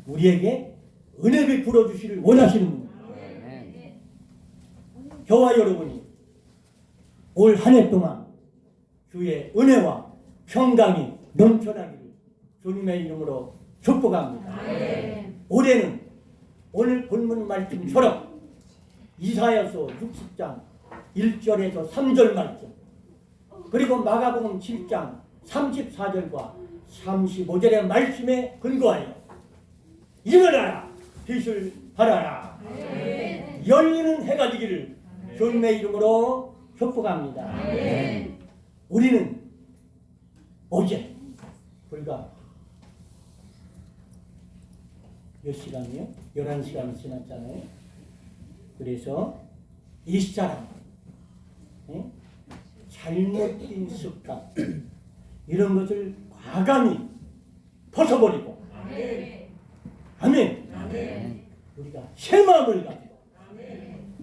우리에게 은혜 베풀어 주시를 원하시는 분입니다. 저와 여러분이 올 한 해 동안 주의 은혜와 평강이 넘쳐나기를 주님의 이름으로 축복합니다. 올해는 오늘 본문 말씀처럼 이사야서 60장 1절에서 3절 말씀, 그리고 마가복음 7장 34절과 35절의 말씀에 근거하여 일어나라, 빛을 발하라, 열리는 해가 되기를 주님의 이름으로 축복합니다. 우리는 어제 불과 몇 시간이요? 11시간이 지났잖아요. 그래서 이 사람 잘못된 습관 이런 것을 과감히 벗어버리고 아멘. 우리가 새 마음을 가지고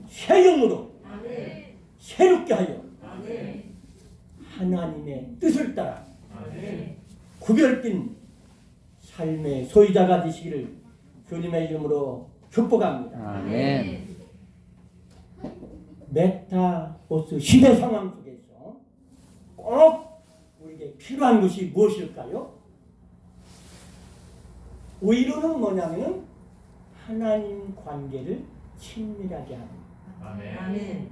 새 영으로 새롭게 하여 하나님의 뜻을 따라 구별된 삶의 소유자가 되시기를 주님의 이름으로 축복합니다. 아멘. 메타버스 시대 상황 속에서 꼭 우리에게 필요한 것이 무엇일까요? 의로는 뭐냐면 하나님 관계를 친밀하게 하는. 아멘.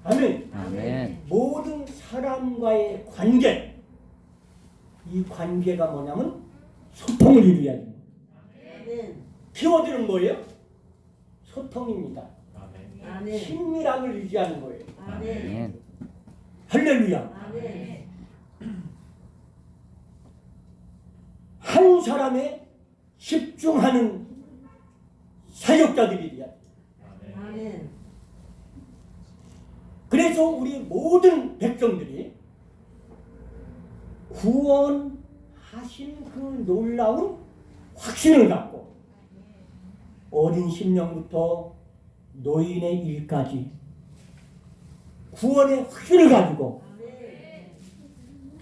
아멘. 아멘. 모든 사람과의 관계, 이 관계가 뭐냐면 소통을 이루어야 됩니다. 키워드는 뭐예요? 소통입니다. 친밀함을 유지하는 거예요. 아멘. 할렐루야. 한 사람에 집중하는 사역자들이야. 그래서 우리 모든 백성들이 구원하신 그 놀라운 확신을 갖고 어린 심령부터 노인의 일까지 구원의 확신을 가지고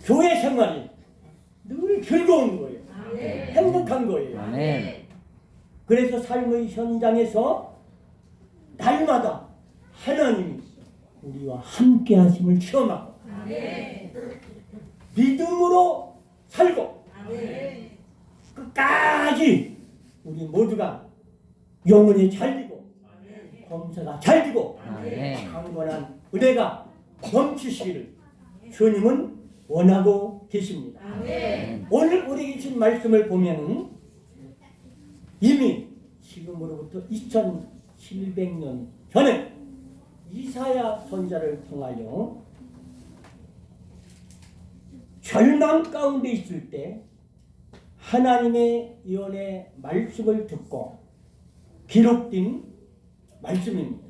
교회 생활이 늘 즐거운 거예요. 행복한 거예요. 아멘. 그래서 삶의 현장에서 날마다 하나님이 우리와 함께 하심을 체험하고 믿음으로 살고 끝까지 우리 모두가 영혼이 잘 되고 검사가 잘 되고 강건한 은혜가 넘치시기를 주님은 원하고 계십니다. 오늘 우리 주신 말씀을 보면 이미 지금으로부터 2700년 전에 이사야 선지자를 통하여 절망 가운데 있을 때 하나님의 예언의 말씀을 듣고 기록된 말씀입니다.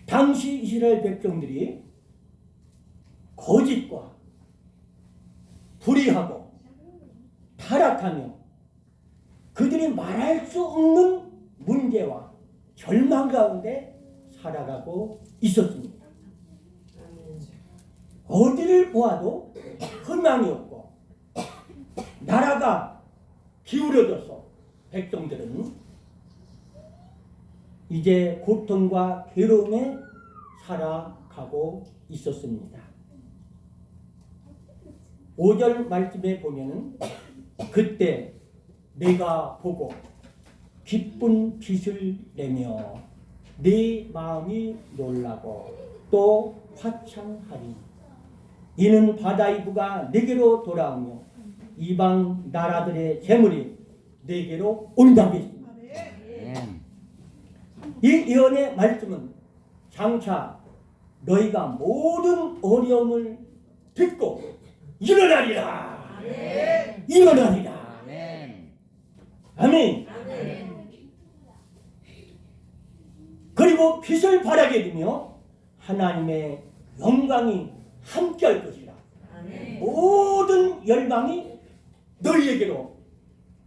당시 이스라엘 백성들이 거짓과 불의하고 타락하며 그들이 말할 수 없는 문제와 절망 가운데 살아가고 있었습니다. 어디를 보아도 희망이 없고 나라가 기울어져서 백성들은 이제 고통과 괴로움에 살아가고 있었습니다. 5절 말씀에 보면은 그때 내가 보고 기쁜 빛을 내며 네 마음이 놀라고 또 화창하리. 이는 바다의 부가 내게로 돌아오며 이방 나라들의 재물이 내게로 온다고 했습니다. 이 예언의 말씀은 장차 너희가 모든 어려움을 듣고 일어나리라. 일어나리라. 아멘. 그리고 빛을 발하게 되며 하나님의 영광이 함께할 것이라. 모든 열방이 너희에게로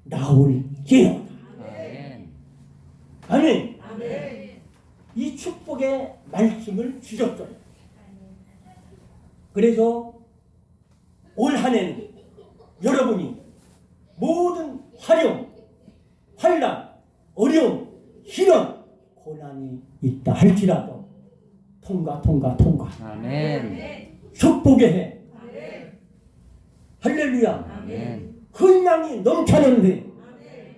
나올지어다. 아멘. 이 축복의 말씀을 주셨어요. 그래서 올 한 해는 여러분이 모든 화령, 환난, 어려움, 희롱, 고난이 있다 할지라도 통과. 아멘. 축복의 해. 할렐루야. 아멘. 흥망이 넘쳐나는 해.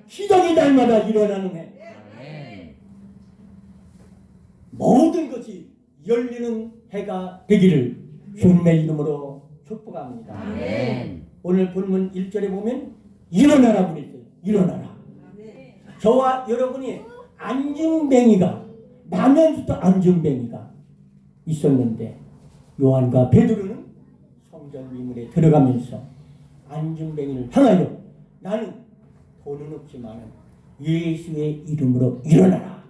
시작이 날마다 일어나는 해. 아멘. 모든 것이 열리는 해가 되기를 주님의 이름으로 축복합니다. 아멘. 오늘 본문 1절에 보면 일어나라 그랬어요. 일어나라. 저와 여러분이 안증뱅이가 나면서부터 안증뱅이가 있었는데 요한과 베드로는 성전 미문에 들어가면서 안증뱅이를 향하여 나는 돈은 없지만 예수의 이름으로 일어나라.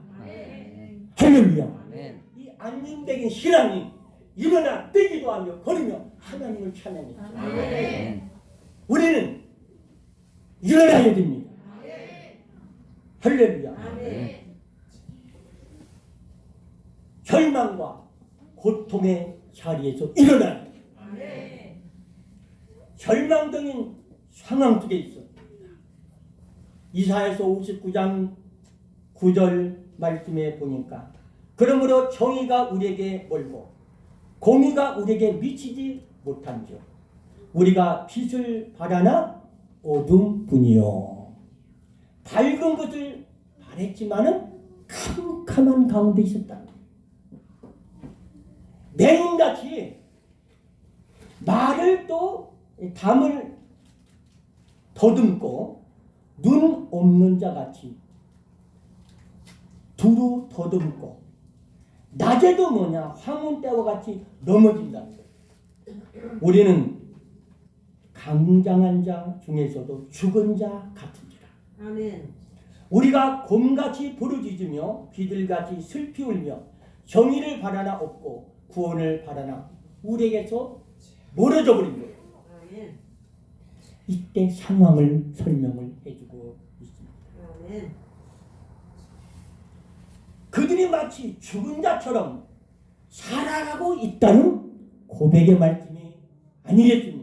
할렐루야. 아멘. 이 안증뱅이 신앙이 일어나 뛰기도 하며 걸으며 하나님을 찬양했죠. 아멘. 우리는 일어나야 됩니다. 할렐루야. 아멘. 절망과 고통의 자리에서 일어나야 돼. 절망적인 상황 속에 있어. 이사야서 59장 9절 말씀에 보니까 그러므로 정의가 우리에게 멀고 공의가 우리에게 미치지 못한즉 우리가 빛을 바라나 어둠뿐이요. 밝은 것을 바랬지만은 캄캄한 가운데 있었다. 맹인같이 말을 또 담을 더듬고 눈 없는 자같이 두루 더듬고 낮에도 뭐냐 황혼때와 같이 넘어진다. 우리는 강장한 자 중에서도 죽은 자 같은지라. 아멘. 우리가 곰같이 부르짖으며 비들같이 슬피 울며 정의를 바라나 없고 구원을 바라나 우리에게서 멀어져 버린 거예요. 아멘. 이때 상황을 설명을 해주고 있습니다. 아멘. 그들이 마치 죽은 자처럼 살아가고 있다는 고백의 말씀이 아니겠습니까?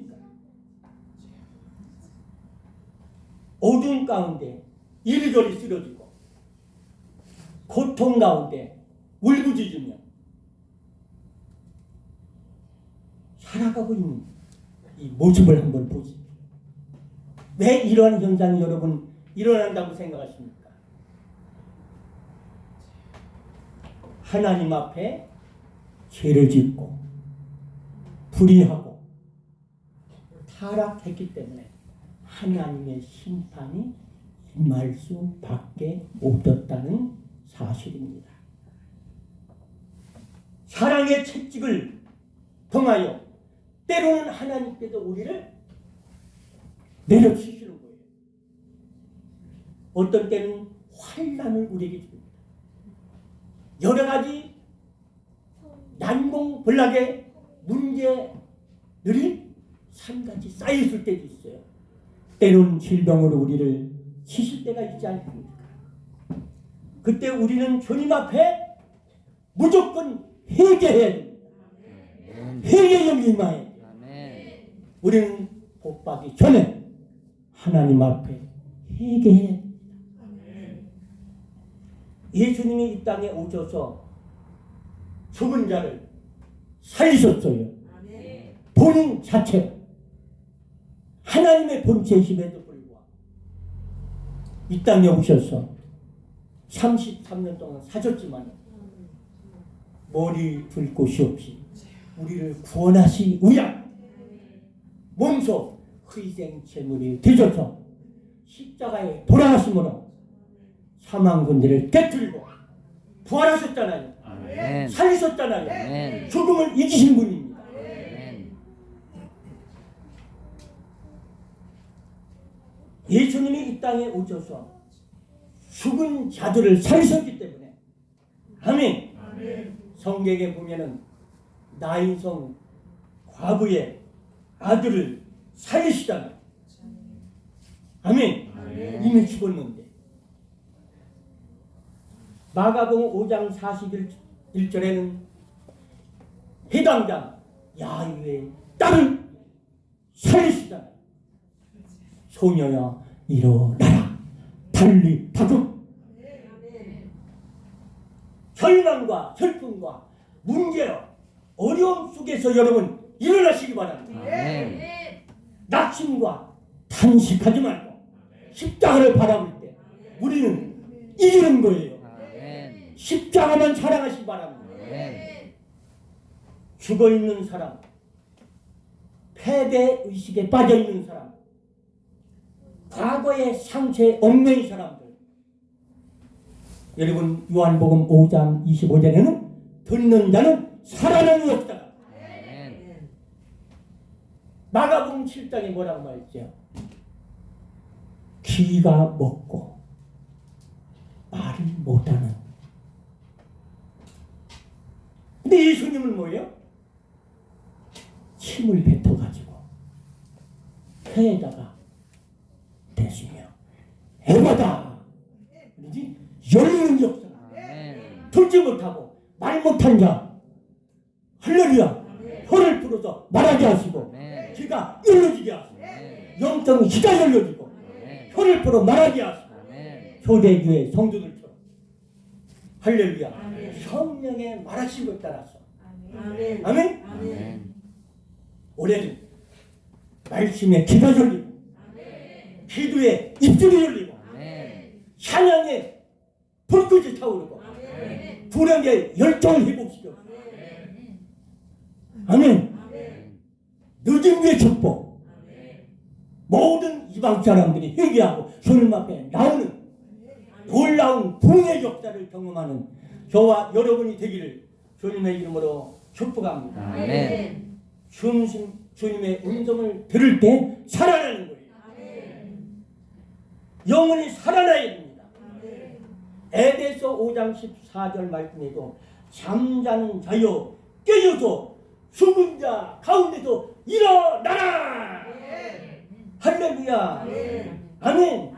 어두운 가운데 이리저리 쓰러지고 고통 가운데 울부짖으며 살아가고 있는 이 모습을 한번 보시죠. 왜 이러한 현상이 여러분 일어난다고 생각하십니까? 하나님 앞에 죄를 짓고 불의하고 타락했기 때문에 하나님의 심판이 임할 수밖에 없었다는 사실입니다. 사랑의 채찍을 통하여 때로는 하나님께서 우리를 내려치시는 거예요. 어떤 때는 환난을 우리에게 줍니다. 여러 가지 난공불락의 문제들이 산같이 쌓여있을 때도 있어요. 때로는 질병으로 우리를 치실 때가 있지 않습니까? 그때 우리는 주님 앞에 무조건 회개해야 됩니다. 회개의 임하에 우리는 복받기 전에 하나님 앞에 회개해야 됩니다. 예수님이 이 땅에 오셔서 죽은 자를 살리셨어요. 본인 자체 하나님의 본체심에도 불구하고 이 땅에 오셔서 33년 동안 사셨지만 머리 둘 곳이 없이 우리를 구원하시 위하 몸소 희생 제물이 되셔서 십자가에 돌아가심으로 사망군들을 깨뜨리고 부활하셨잖아요. 아멘. 살리셨잖아요. 아멘. 죽음을 이기신 분입니다. 아멘. 예수님이 이 땅에 오셔서 죽은 자들을 살리셨기 때문에 아멘. 성경에 보면은 나인성 과부의 아들을 살리시잖아요. 아멘. 이미 죽었는데 마가복음 5장 41절에는 해당장 야유의 딸을 살리시잖아요. 소녀야 일어나라. 달리 다독 절망과 슬픔과 문제와 어려움 속에서 여러분 일어나시기 바랍니다. 아멘. 낙심과 탄식하지 말고 십자가를 바라볼 때 우리는 이기는 거예요. 아멘. 십자가만 사랑하시기 바랍니다. 아멘. 죽어있는 사람, 패배의식에 빠져있는 사람, 과거의 상처에 얽매인 사람들, 여러분 요한복음 5장 25절에는 듣는 자는 살아나는 역사가, 아멘. 마가복음 7장에 뭐라고 말했죠? 귀가 먹고 말을 못하는. 근데 예수님은 뭐예요? 침을 뱉어가지고 혀에다가 대시며 에바다 그러지 열리는 역사가. 아멘. 듣지 못하고 말 못한 자 할렐루야 혀를 풀어서 말하게 하시고 아멘. 귀가 열려지게 하시고 아멘. 영적인 귀가 열려지고 아멘. 혀를 풀어 말하게 하시고 아멘. 초대교회 성도들처럼 할렐루야 아멘. 성령에 말하신 것 따라서 아멘. 아멘. 아멘. 올해는 말씀에 귀가 열리고 기도에 입술이 열리고 아멘. 찬양에 불꽃이 타오르고 불행의 열정을 회복시켜. 아멘. 늦음의 축복. 모든 이방 사람들이 회개하고 주님 앞에 나오는 놀라운 부흥의 역사를 경험하는 저와 여러분이 되기를 주님의 이름으로 축복합니다. 아멘. 주님의 음성을 들을 때 살아나는 거예요. 영혼이 살아나야 됩니다. 에베소 5장 14절 말씀에도 잠자는 자여 깨어서 죽은 자 가운데서 일어나라. 할렐루야. 아멘.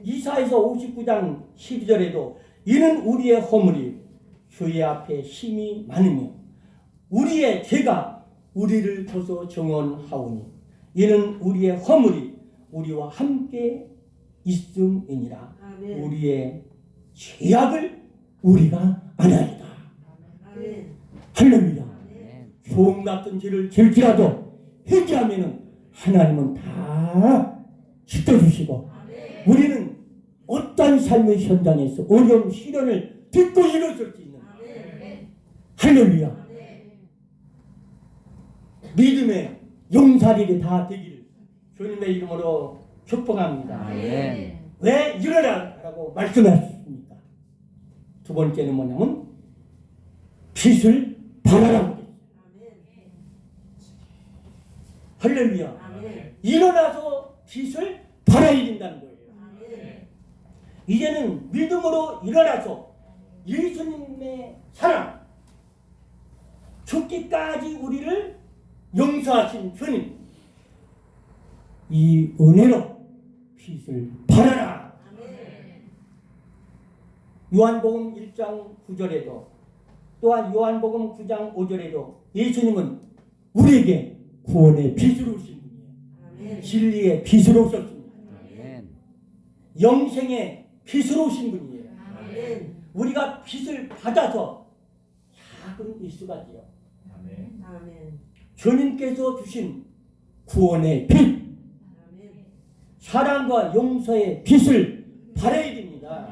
이사에서 59장 12절에도 이는 우리의 허물이 주의 앞에 심히 많으며 우리의 죄가 우리를 줘서 정언하오니 이는 우리의 허물이 우리와 함께 있음이니라. 우리의 죄악을 우리가 안하리다. 할렐루야. 소음 같은 죄를 질지라도 회개하면은 하나님은 다 씻어주시고 우리는 어떤 삶의 현장에서 어려운 시련을 딛고 일어설 수 있는 할렐루야. 믿음의 용사들이 다 되기를 주님의 이름으로 축복합니다. 아멘. 왜 일어나라고 말씀하셨습니까? 두 번째는 뭐냐면 빛을 발하라고 그랬어요. 할렐루야. 일어나서 빛을 발해야 된다는 거예요. 이제는 믿음으로 일어나서 예수님의 사랑, 죽기까지 우리를 용서하신 주님, 이 은혜로 빛을 발하라. 요한복음 1장 9절에도 또한 요한복음 9장 5절에도 예수님은 우리에게 구원의 빛으로 오신 분이에요. 진리의 빛으로 오셨습니다. 아멘. 영생의 빛으로 오신 분이에요. 우리가 빛을 받아서 작은 일수가 돼요. 주님께서 주신 구원의 빛, 사랑과 용서의 빛을 발해야 됩니다.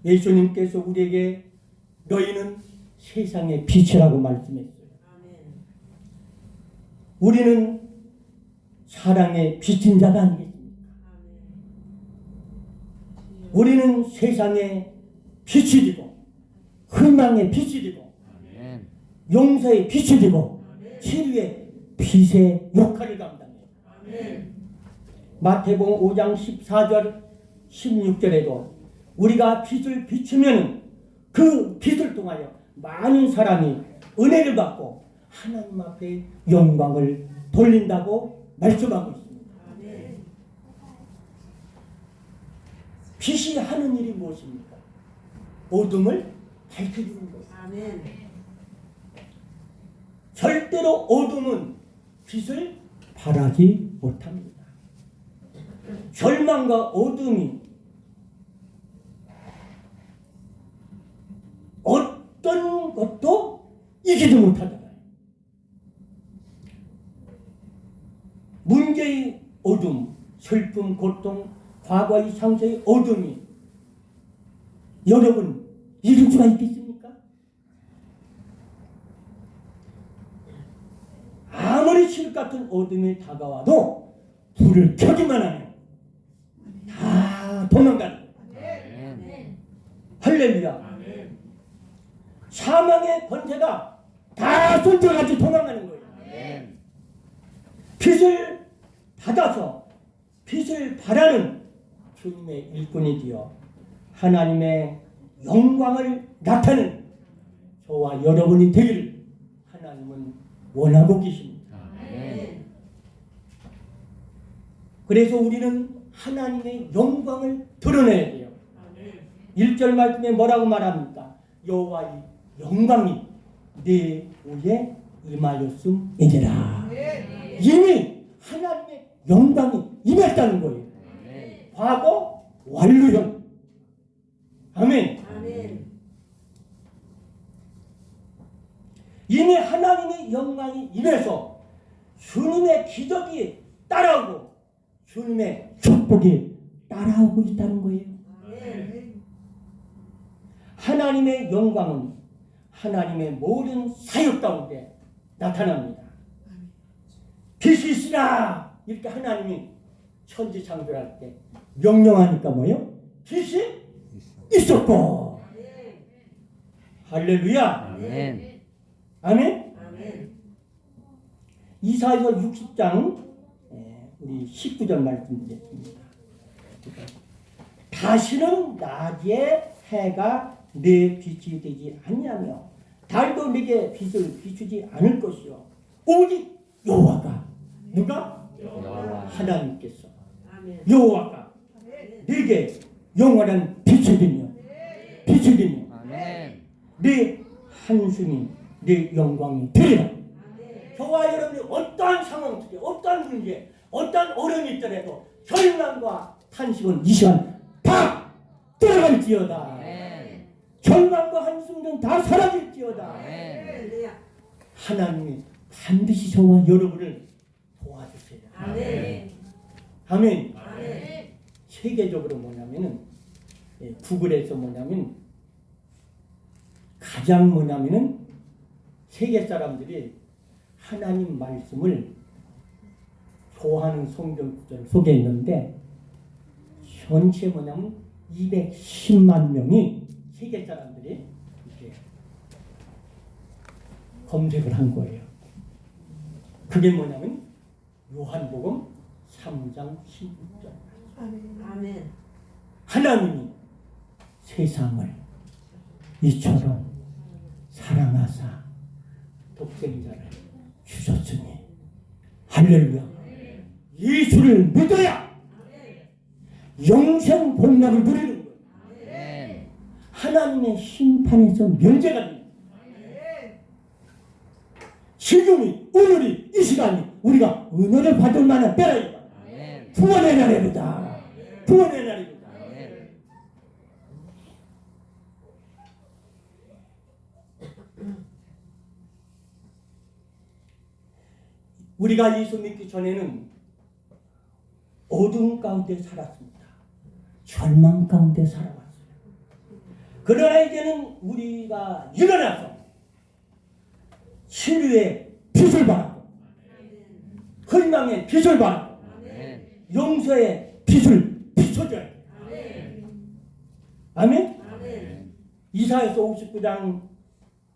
예수님께서 우리에게 너희는 세상의 빛이라고 말씀했어요. 우리는 사랑의 빛인 자가 아니겠습니까? 우리는 세상의 빛이 되고 희망의 빛이 되고 아멘. 용서의 빛이 되고 치유의 빛의 역할을 감당해요. 마태복음 5장 14절 16절에도 우리가 빛을 비추면 그 빛을 통하여 많은 사람이 은혜를 받고 하나님 앞에 영광을 돌린다고 말씀하고 있습니다. 빛이 하는 일이 무엇입니까? 어둠을 밝혀주는 거예요. 절대로 어둠은 빛을 발하지 못합니다. 절망과 어둠이 어떤 것도 이기지 못하잖아요. 문제의 어둠, 슬픔, 고통, 과거의 상처의 어둠이 여러분 이길 수가 있겠습니까? 아무리 실 같은 어둠이 다가와도 불을 켜기만 하면 다 도망가는 거예요. 할렐루야. 사망의 권세가 다 손들어가지고 도망가는 거예요. 빛을 받아서 빛을 바라는 주님의 일꾼이 되어 하나님의 영광을 나타내는 저와 여러분이 되기를 하나님은 원하고 계십니다. 그래서 우리는 하나님의 영광을 드러내야 돼요. 1절 말씀에 뭐라고 말합니까? 여호와의 영광이 내 위에 임하였음이니라. 이미 하나님의 영광이 임했다는 거예요. 과거 완료형. 아멘. 이미 하나님의 영광이 임해서 주님의 기적이 따라오고 주님의 축복이 따라오고 있다는 거예요. 하나님의 영광은 하나님의 모든 사역 가운데 나타납니다. 빛이 있으라 이렇게 하나님이 천지 창조할 때 명령하니까 뭐예요? 빛이 있었고. 할렐루야. 아멘. 아멘. 이사야서 60장 우리 19절 말씀드리겠습니다. 다시는 낮에 해가 내 빛이 되지 아니하며 달도 내게 빛을 비추지 않을 것이요 오직 여호와가 누가? 하나님께서 여호와가 내게 영원한 빛이 되며 내 한숨이 내 영광이 되리라. 저와 여러분이 어떠한 상황 속에 어떠한 문제 어떠한 어려움이 있더라도 절망과 탄식은 이 시간 다 들어갈지어다. 절망과 한숨은 다 사라질지어다. 하나님이 반드시 저와 여러분을 도와주세요. 아멘. 세계적으로 뭐냐면은 구글에서 뭐냐면 가장 뭐냐면은 세계 사람들이 하나님 말씀을 좋아하는 성경 구절을 소개했는데 전체 뭐냐면 210만 명이 세계 사람들이 이렇게 검색을 한 거예요. 그게 뭐냐면 요한복음 3장 16절. 아멘. 하나님이 세상을 이처럼 사랑하사 독생자를 주셨으니 할렐루야. 예수를 믿어야 영생 복락을 누리는 거예요. 하나님의 심판에서 면제가 됩니다. 지금이 오늘이 이 시간이 우리가 은혜를 받을 만한 때라니까. 구원의 날입니다. 구원의 날입니다. 우리가 예수 믿기 전에는 어두운 가운데 살았습니다. 절망 가운데 살아왔어요. 그러나 이제는 우리가 일어나서 치유의 빛을 발하고 희망의 빛을 발하고 용서의 빛을 비춰줘야 돼요. 아멘? 이사야서 59장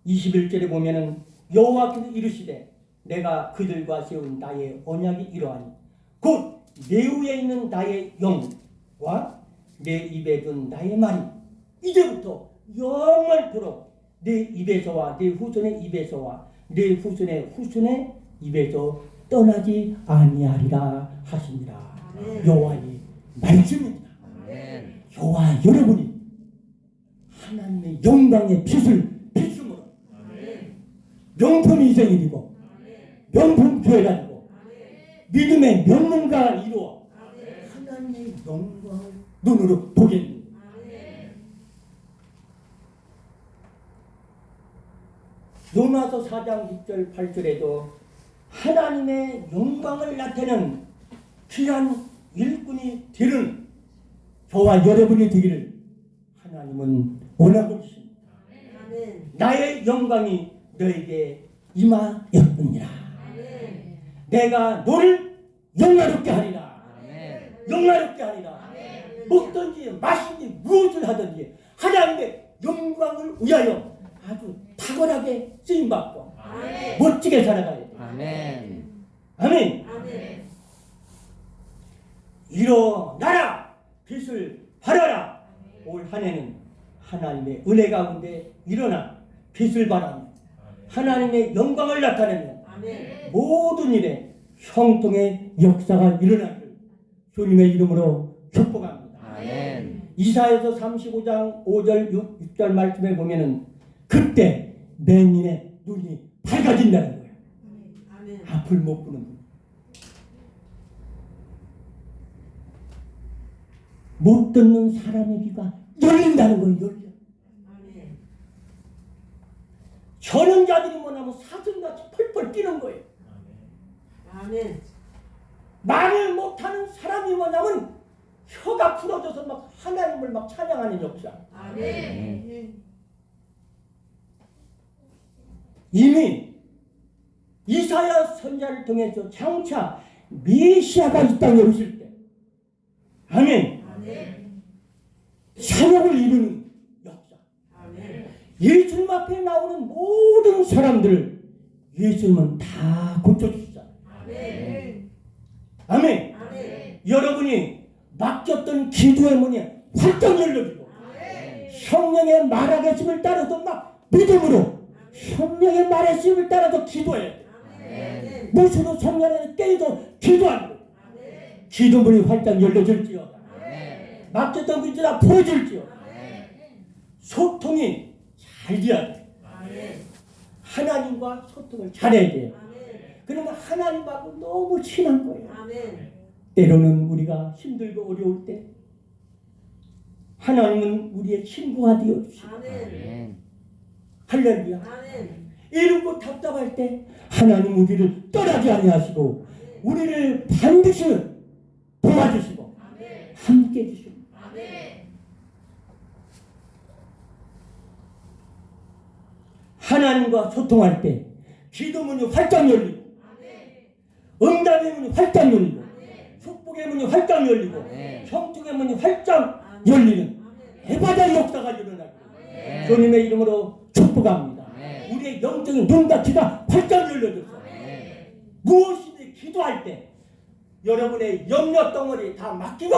21절에 보면은 여호와께서 이르시되 내가 그들과 세운 나의 언약이 이러하니 곧 내 위에 있는 나의 영과 내 입에 둔 나의 말이 이제부터 영원토록 내 입에서와 내 후손의 입에서와 내 후손의 후손의 입에서 떠나지 아니하리라 하시니라. 여호와의 말씀입니다. 여호와 여러분이 하나님의 영광의 빛을 비춤으로 명품이 생일이고 명품 교회가 되고 믿음의 명문가가 이루어 하나님의 영광을 눈으로 보게 됩니다. 로마서 4장 6절 8절에도 하나님의 영광을 나타내는 귀한 일꾼이 되는 저와 여러분이 되기를 하나님은 원하고 있습니다. 나의 영광이 너에게 임하였느니라. 내가 너를 영화롭게 하리라. 영화롭게 하리라. 먹든지 마시든지 무엇을 하든지 하나님의 영광을 위하여 아주 탁월하게 쓰임받고 멋지게 살아가야 돼. 아멘. 아멘. 일어나라. 빛을 발하라. 올 한 해는 하나님의 은혜 가운데 일어나 빛을 발하며 하나님의 영광을 나타내며 모든 일에 형통의 역사가 일어나기를 주님의 이름으로 축복합니다. 아멘. 이사야서 35장 5절 6절 말씀에 보면은 그때 맹인의 눈이 밝아진다는 거예요. 앞을 못 보는 분. 못 듣는 사람의 귀가 열린다는 거예요. 열려. 저는 자들이 뭐냐면 사슴같이 펄펄 뛰는 거예요. 말을 못하는 사람이 뭐냐면 혀가 풀어져서 막 하나님을 막 찬양하는 역사. 이미 이사야 선지자를 통해서 장차 메시아가 이 땅에 오실 때, 아멘. 사역을 이루는 역사. 예수님 앞에 나오는 모든 사람들을 예수님은 다 고쳐주시잖아요. 아멘. 여러분이 맡겼던 기도의 문이 활짝 열려지고 성령의 말하겠음을 따라서 막 믿음으로 성령의 말하심을 따라서 기도해야 돼. 무엇으로 성령에 깨어서 기도하는 거예요. 기도문이 활짝 열려질지어다. 맡겼던 것이 다 풀어질지어다. 소통이 잘 돼야 돼. 하나님과 소통을 잘해야 돼요. 그러면 하나님하고 너무 친한 거예요. 때로는 우리가 힘들고 어려울 때 하나님은 우리의 친구가 되어주시고 할렐루야. 이러고 답답할 때 하나님 우리를 떠나지 아니하시고 우리를 반드시 도와주시고 함께 해주시고 하나님과 소통할 때 기도문이 활짝 열리고 응답의 문이 활짝 열리고 축복의 문이 활짝 열리고 형통의 문이 활짝 열리는 해바다 역사가 일어나고 주님의 이름으로 축복합니다. 우리의 영적인 눈닫이가 활짝 열려져서 무엇이든 기도할 때 여러분의 염려 덩어리 다 맡기고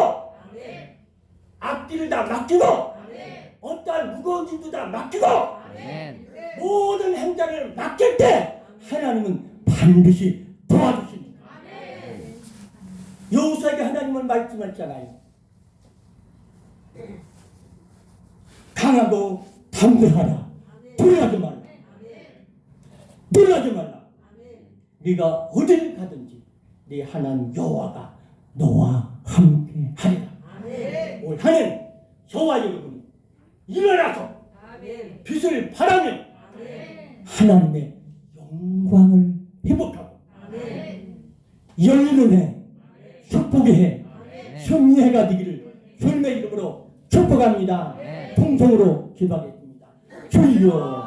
앞길을 다 맡기고 어떠한 무거운 일도 다 맡기고 모든 행자를 맡길 때 하나님은 반드시 도와주십니다. 여호수아에게 하나님은 말씀하셨잖아요. 강하고 담대하라. 두려워하지 말라. 두려워하지 말라. 네가 어디를 가든지 네 하나님 여호와가 너와 함께 하리라. 올 한해 저와 여러분이 일어나서 빛을 발하며 하나님의 영광을 회복하고 열리는 해, 축복의 해, 승리의 해가 되기를 주님의 이름으로 축복합니다. 통성으로 기도하겠습니다. 주여